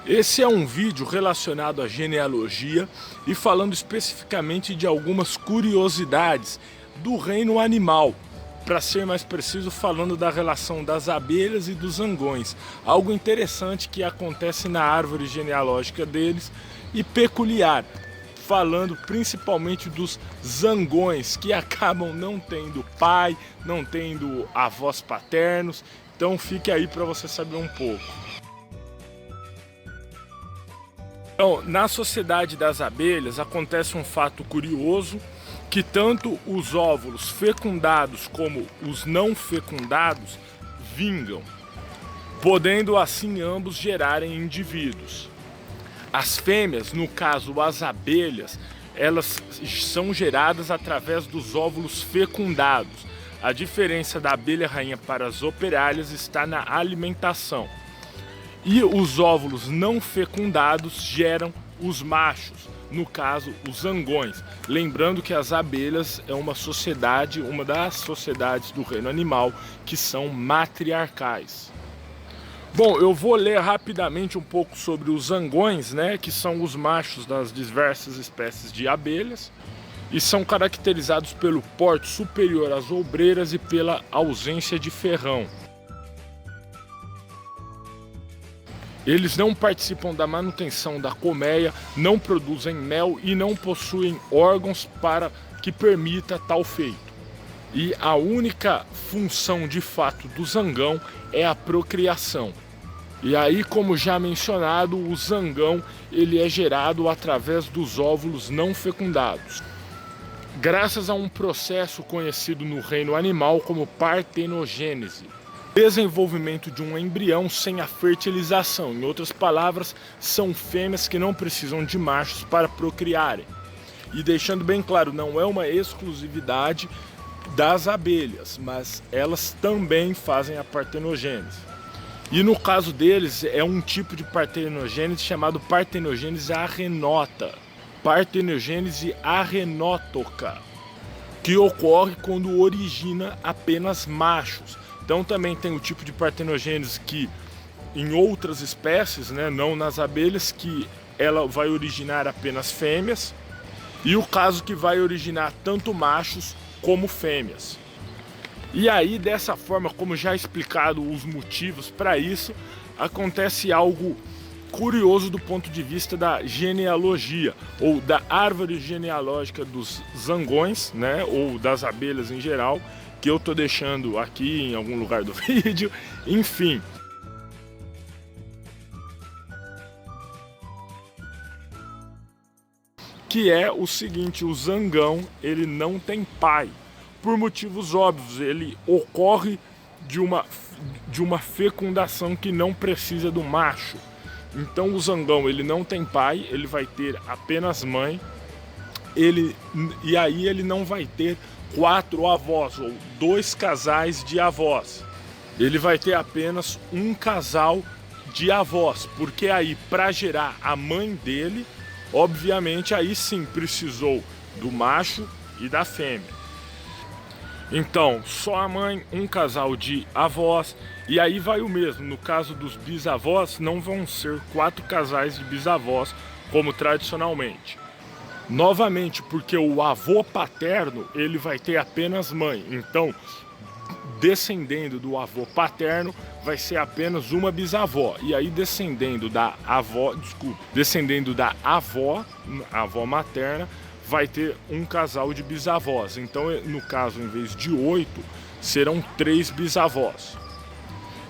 Esse é um vídeo relacionado à genealogia e falando especificamente de algumas curiosidades do reino animal. Para ser mais preciso, falando da relação das abelhas e dos zangões. Algo interessante que acontece na árvore genealógica deles e peculiar. Falando principalmente dos zangões, que acabam não tendo pai, não tendo avós paternos. Então fique aí para você saber um pouco. Então, na sociedade das abelhas acontece um fato curioso, que tanto os óvulos fecundados como os não fecundados vingam, podendo assim ambos gerarem indivíduos. As fêmeas, no caso as abelhas, elas são geradas através dos óvulos fecundados. A diferença da abelha rainha para as operárias está na alimentação. E os óvulos não fecundados geram os machos, no caso os zangões. Lembrando que as abelhas é uma sociedade, uma das sociedades do reino animal que são matriarcais. Bom, eu vou ler rapidamente um pouco sobre os zangões, né, que são os machos das diversas espécies de abelhas e são caracterizados pelo porte superior às obreiras e pela ausência de ferrão. Eles não participam da manutenção da colmeia, não produzem mel e não possuem órgãos para que permita tal feito. E a única função de fato do zangão é a procriação. E aí, como já mencionado, o zangão ele é gerado através dos óvulos não fecundados, graças a um processo conhecido no reino animal como partenogênese. Desenvolvimento de um embrião sem a fertilização. Em outras palavras, são fêmeas que não precisam de machos para procriarem. E deixando bem claro, não é uma exclusividade das abelhas, mas elas também fazem a partenogênese. E no caso deles, é um tipo de partenogênese chamado partenogênese arrenota. Partenogênese arrenótoca, que ocorre quando origina apenas machos. Então também tem o tipo de partenogênese que em outras espécies, né, não nas abelhas, que ela vai originar apenas fêmeas, e o caso que vai originar tanto machos como fêmeas. E aí, dessa forma, como já explicado os motivos para isso, acontece algo curioso do ponto de vista da genealogia, ou da árvore genealógica dos zangões, né, ou das abelhas em geral, que eu tô deixando aqui em algum lugar do vídeo, enfim. Que é o seguinte, o zangão, ele não tem pai, por motivos óbvios, ele ocorre de uma fecundação que não precisa do macho. Então o zangão, ele não tem pai, ele vai ter apenas mãe, e aí ele não vai ter 4 avós ou 2 casais de avós. Ele vai ter apenas um casal de avós, porque aí para gerar a mãe dele, obviamente aí sim precisou do macho e da fêmea. Então, só a mãe, um casal de avós, e aí vai o mesmo. No caso dos bisavós, não vão ser 4 casais de bisavós, como tradicionalmente. Novamente, porque o avô paterno, ele vai ter apenas mãe. Então, descendendo do avô paterno, vai ser apenas uma bisavó. E aí, descendendo da avó a avó materna, vai ter um casal de bisavós. Então, no caso, em vez de 8, serão 3 bisavós.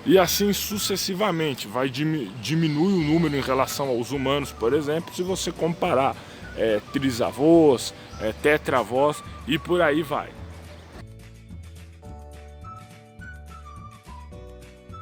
E assim sucessivamente, vai diminuir o número em relação aos humanos, por exemplo, se você comparar trisavós, tetravós e por aí vai.